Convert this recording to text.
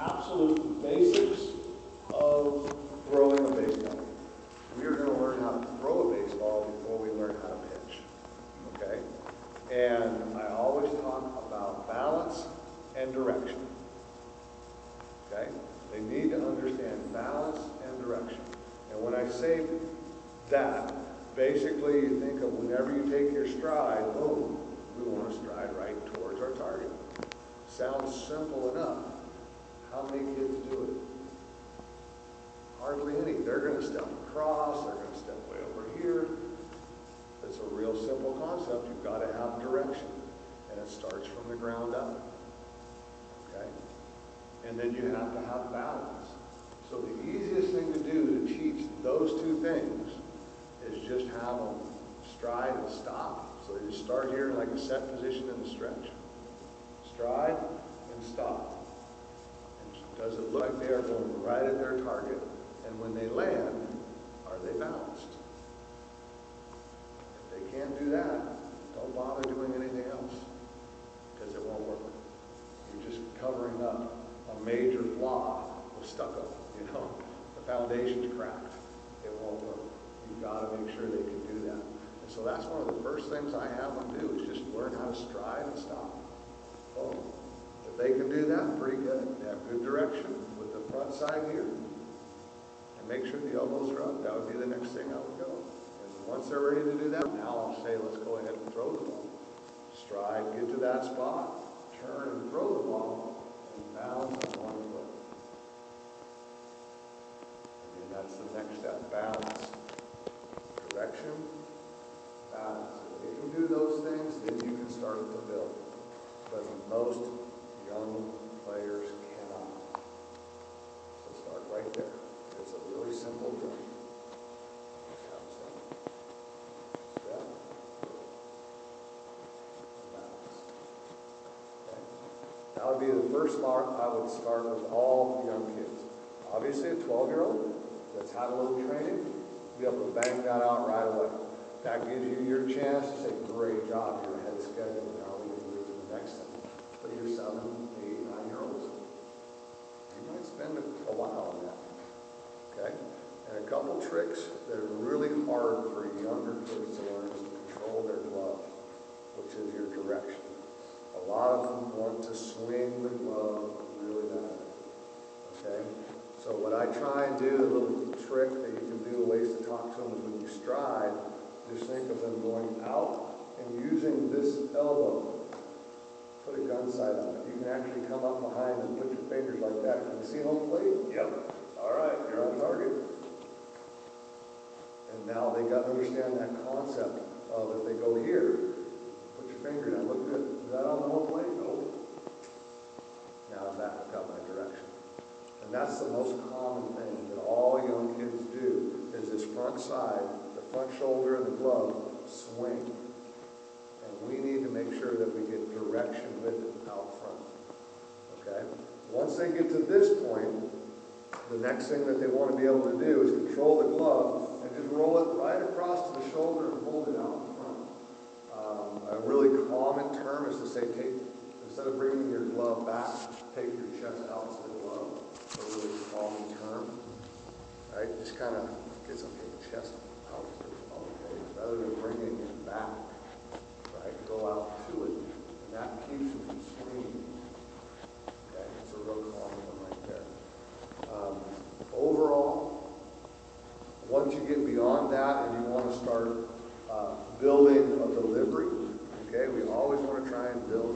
absolute basics of throwing a baseball. We are going to learn how to throw a baseball before we learn how to pitch. Okay? And I always talk about balance and direction. Okay? They need to understand balance and direction. And when I say that, basically you think of whenever you take your stride, boom, we want to stride right towards our target. Sounds simple enough. How many kids do it? Hardly any. They're going to step across, they're going to step way over here. It's a real simple concept. You've got to have direction. And it starts from the ground up. Okay? And then you have to have balance. So the easiest thing to do to teach those two things is just have them stride and stop. So they just start here in like a set position in the stretch. Stride and stop. And does it look like they are going right at their target? And when they land, are they balanced? If they can't do that, don't bother doing anything else, because it won't work. You're just covering up a major flaw with stucco, you know. The foundation's cracked. It won't work. You've got to make sure they can do that. And so that's one of the first things I have them do is just learn how to stride and stop. Oh, if they can do that, pretty good. They have good direction with the front side here. And make sure the elbows are up. That would be the next thing I would go. And once they're ready to do that, now I'll say, let's go ahead and throw the ball. Stride, get to that spot, turn and throw the ball, and balance on one foot. And that's the next step, balance. Direction, balance. If you can do those things, then you can start to build. But most young players cannot. So start right there. It's a really simple drill. Step, balance. Okay? That would be the first part I would start with all young kids. Obviously, a 12-year-old that's had a little training, be able to bang that out right away. That gives you your chance to say, great job, you're ahead of schedule. Now we can move to the next thing. But you're 7, 8, 9-year-olds. You might spend a while on that. Okay? And a couple tricks that are really hard for younger kids to learn is to control their glove, which is your direction. A lot of them want to swing the glove really bad. Okay? So what I try and do, a little trick that you can do, ways to talk to them is when you stride, just think of them going out and using this elbow. Put a gun sight on it. You can actually come up behind and put your fingers like that. Can you see home plate? Yep. All right, you're on target. And now they got to understand that concept of if they go here, put your finger down, look good. Is that on the home plate? Nope. Now I'm back, I've got my direction. And that's the most common thing that all young kids do is this front side, the front shoulder and the glove swing. And we need to make sure that we get direction with it out front. Okay? Once they get to this point, the next thing that they want to be able to do is control the glove and just roll it right across to the shoulder and hold it out in front. A really common term is to say, instead of bringing your glove back, take your chest out to the glove. It's a really common term. Right? Just kind of gets your chest out. Okay. Rather than bringing it back. Right? Go out to it. And that keeps you from swinging. Okay? It's a real common one right there. Overall, once you get beyond that and you want to start building a delivery, okay, we always want to try and build